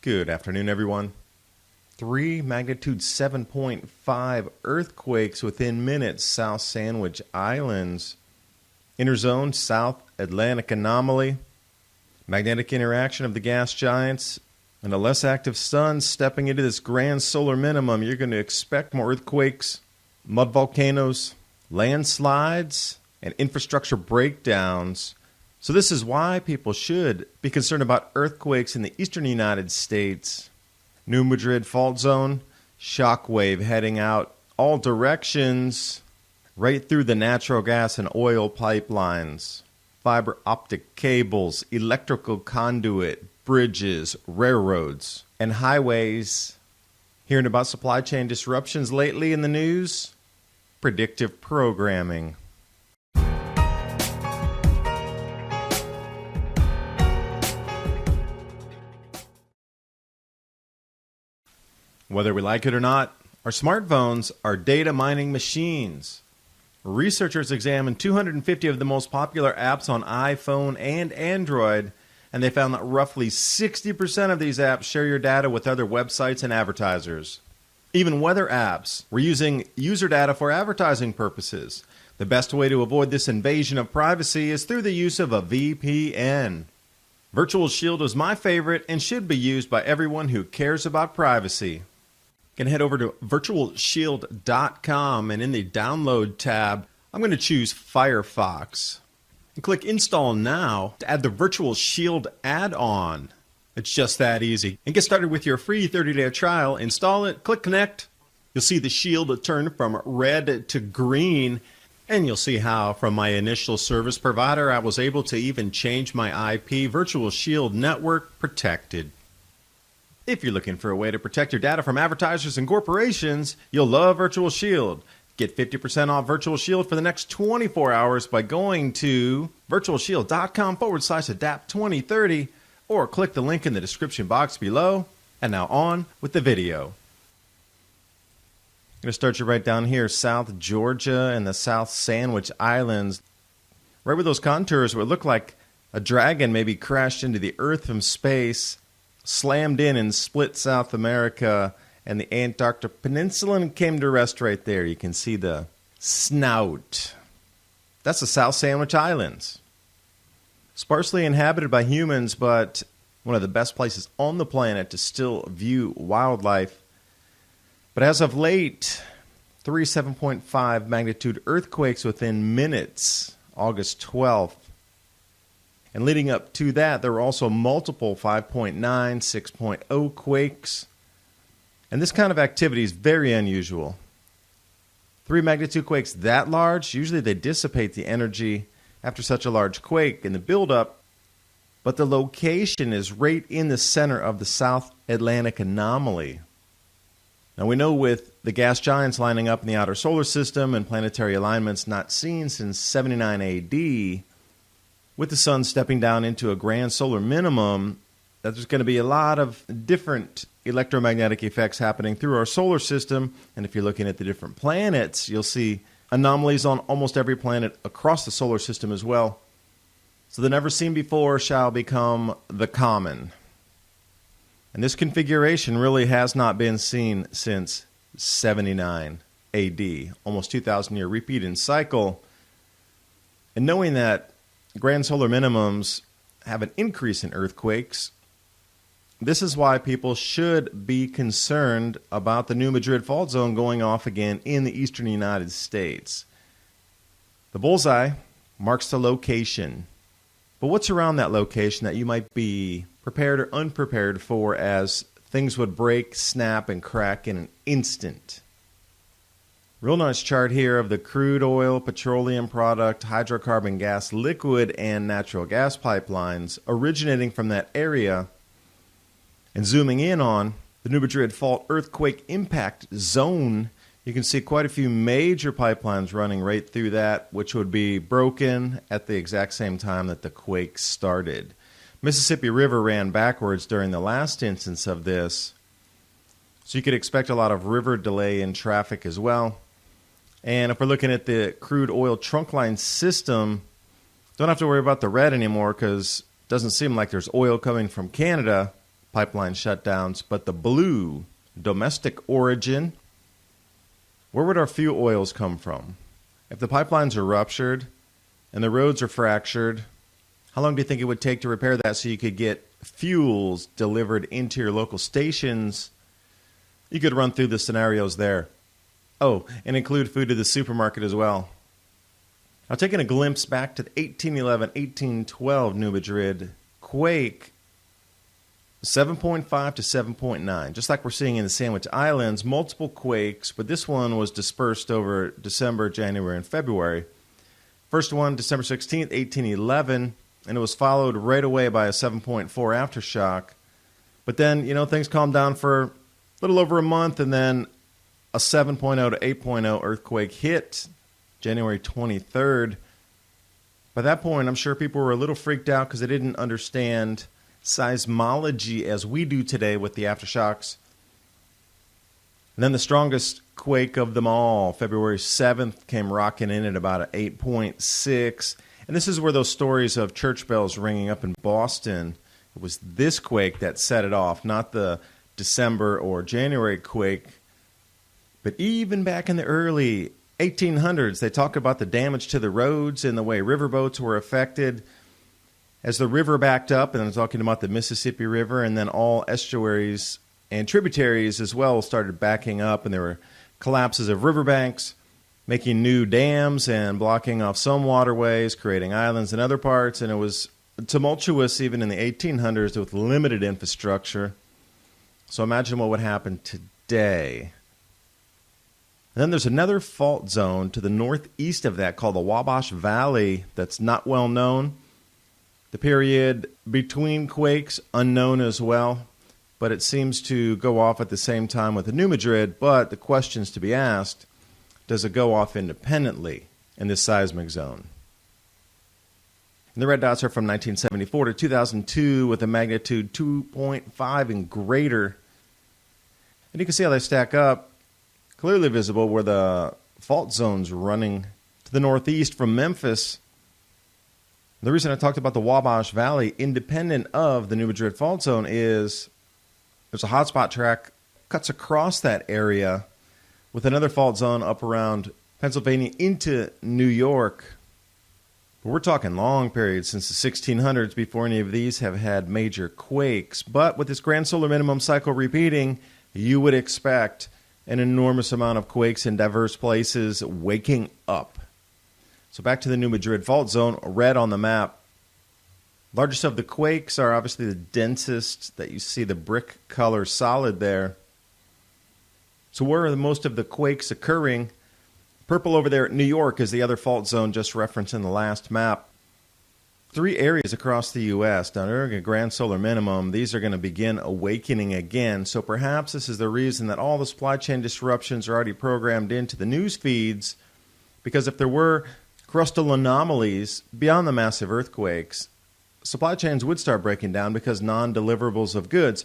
Good afternoon, everyone. 3 magnitude 7.5 earthquakes within minutes, South Sandwich Islands. Interzone, South Atlantic anomaly. Magnetic interaction of the gas giants. And a less active sun stepping into this grand solar minimum. You're going to expect more earthquakes, mud volcanoes, landslides, and infrastructure breakdowns. So this is why people should be concerned about earthquakes in the eastern United States. New Madrid Fault Zone, shock wave heading out all directions, right through the natural gas and oil pipelines, fiber optic cables, electrical conduit, bridges, railroads, and highways. Hearing about supply chain disruptions lately in the news? Predictive Programming. Whether we like it or not, our smartphones are data mining machines. Researchers examined 250 of the most popular apps on iPhone and Android, and they found that roughly 60% of these apps share your data with other websites and advertisers. Even weather apps were using user data for advertising purposes. The best way to avoid this invasion of privacy is through the use of a VPN. Virtual Shield is my favorite and should be used by everyone who cares about privacy. You can head over to virtualshield.com, and in the download tab, I'm going to choose Firefox. And click Install Now to add the Virtual Shield add-on. It's just that easy. And get started with your free 30-day trial. Install it, click Connect. You'll see the shield turn from red to green, and you'll see how from my initial service provider I was able to even change my IP. Virtual Shield Network protected. If you're looking for a way to protect your data from advertisers and corporations, you'll love Virtual Shield. Get 50% off Virtual Shield for the next 24 hours by going to virtualshield.com/adapt2030 or click the link in the description box below. And now on with the video. I'm going to start you right down here, South Georgia and the South Sandwich Islands. Right where those contours would look like a dragon maybe crashed into the earth from space, slammed in and split South America and the Antarctic Peninsula and came to rest right there. You can see the snout. That's the South Sandwich Islands. Sparsely inhabited by humans, but one of the best places on the planet to still view wildlife. But as of late, 3 7.5 magnitude earthquakes within minutes, August 12th. And leading up to that, there were also multiple 5.9, 6.0 quakes. And this kind of activity is very unusual. 3 magnitude quakes that large, usually they dissipate the energy after such a large quake in the buildup. But the location is right in the center of the South Atlantic anomaly. Now we know with the gas giants lining up in the outer solar system and planetary alignments not seen since 79 AD, with the sun stepping down into a grand solar minimum, that there's going to be a lot of different electromagnetic effects happening through our solar system. And if you're looking at the different planets, you'll see anomalies on almost every planet across the solar system as well. So the never seen before shall become the common. And this configuration really has not been seen since 79 AD, almost 2,000 year repeat in cycle. And knowing that grand solar minimums have an increase in earthquakes, this is why people should be concerned about the new Madrid Fault Zone going off again in the eastern United States. The bullseye marks the location. But what's around that location that you might be prepared or unprepared for as things would break, snap, and crack in an instant? Real nice chart here of the crude oil, petroleum product, hydrocarbon gas, liquid, and natural gas pipelines originating from that area. And zooming in on the New Madrid Fault earthquake impact zone, you can see quite a few major pipelines running right through that, which would be broken at the exact same time that the quake started. Mississippi River ran backwards during the last instance of this, so you could expect a lot of river delay in traffic as well. And if we're looking at the crude oil trunk line system, don't have to worry about the red anymore because it doesn't seem like there's oil coming from Canada. pipeline shutdowns, but the blue, domestic origin, where would our fuel oils come from? If the pipelines are ruptured and the roads are fractured, how long do you think it would take to repair that so you could get fuels delivered into your local stations? You could run through the scenarios there. Oh, and include food to the supermarket as well. Now, taking a glimpse back to the 1811-1812 New Madrid quake, 7.5 to 7.9. Just like we're seeing in the Sandwich Islands, multiple quakes, but this one was dispersed over December, January, and February. First one, December 16th, 1811, and it was followed right away by a 7.4 aftershock. But then, things calmed down for a little over a month, and then a 7.0 to 8.0 earthquake hit January 23rd. By that point, I'm sure people were a little freaked out because they didn't understand seismology as we do today with the aftershocks. And then the strongest quake of them all, February 7th, came rocking in at about an 8.6. And this is where those stories of church bells ringing up in Boston, it was this quake that set it off, not the December or January quake. But even back in the early 1800s, they talk about the damage to the roads and the way riverboats were affected. As the river backed up, and I'm talking about the Mississippi River, and then all estuaries and tributaries as well started backing up, and there were collapses of riverbanks, making new dams and blocking off some waterways, creating islands in other parts, and it was tumultuous even in the 1800s with limited infrastructure. So imagine what would happen today. And then there's another fault zone to the northeast of that called the Wabash Valley that's not well known. The period between quakes, unknown as well, but it seems to go off at the same time with the New Madrid. But the questions to be asked, does it go off independently in this seismic zone? And the red dots are from 1974 to 2002 with a magnitude 2.5 and greater. And you can see how they stack up, clearly visible where the fault zone's running to the northeast from Memphis. The reason I talked about the Wabash Valley, independent of the New Madrid fault zone, is there's a hotspot track cuts across that area with another fault zone up around Pennsylvania into New York. But we're talking long periods since the 1600s before any of these have had major quakes. But with this grand solar minimum cycle repeating, you would expect an enormous amount of quakes in diverse places waking up. So back to the New Madrid fault zone, red on the map. Largest of the quakes are obviously the densest that you see the brick color solid there. So where are most of the quakes occurring? Purple over there at New York is the other fault zone just referenced in the last map. 3 areas across the U.S. Now, during a grand solar minimum, these are going to begin awakening again. So perhaps this is the reason that all the supply chain disruptions are already programmed into the news feeds. Because if there were crustal anomalies beyond the massive earthquakes, supply chains would start breaking down because non-deliverables of goods.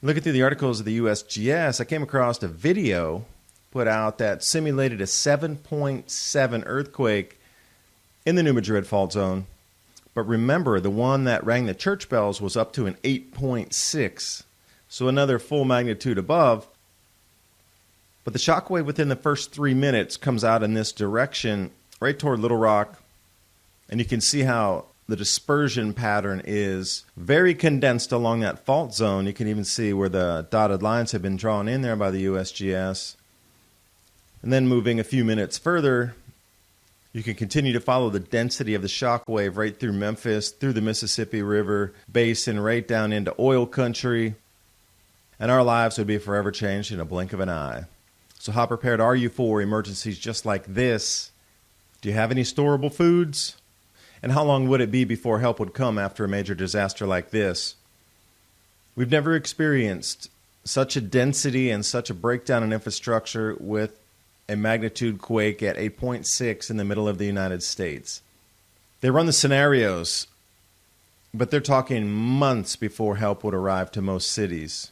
Looking through the articles of the USGS, I came across a video put out that simulated a 7.7 earthquake in the New Madrid fault zone. But remember, the one that rang the church bells was up to an 8.6, so another full magnitude above. But the shockwave within the first 3 minutes comes out in this direction, right toward Little Rock. And you can see how the dispersion pattern is very condensed along that fault zone. You can even see where the dotted lines have been drawn in there by the USGS. And then moving a few minutes further, you can continue to follow the density of the shockwave right through Memphis, through the Mississippi River basin, right down into oil country. And our lives would be forever changed in a blink of an eye. So how prepared are you for emergencies just like this? Do you have any storable foods? And how long would it be before help would come after a major disaster like this? We've never experienced such a density and such a breakdown in infrastructure with a magnitude quake at 8.6 in the middle of the United States. They run the scenarios, but they're talking months before help would arrive to most cities.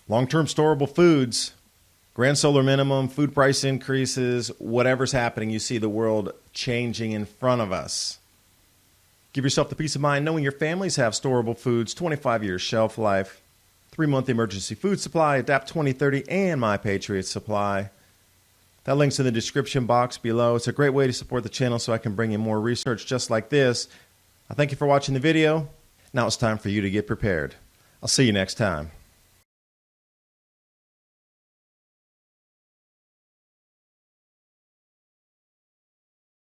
Long-term storable foods, grand solar minimum, food price increases, whatever's happening, you see the world changing in front of us. Give yourself the peace of mind knowing your families have storable foods, 25 years shelf life, 3-month emergency food supply, Adapt 2030, and My Patriot Supply. That link's in the description box below. It's a great way to support the channel so I can bring you more research just like this. I thank you for watching the video. Now it's time for you to get prepared. I'll see you next time.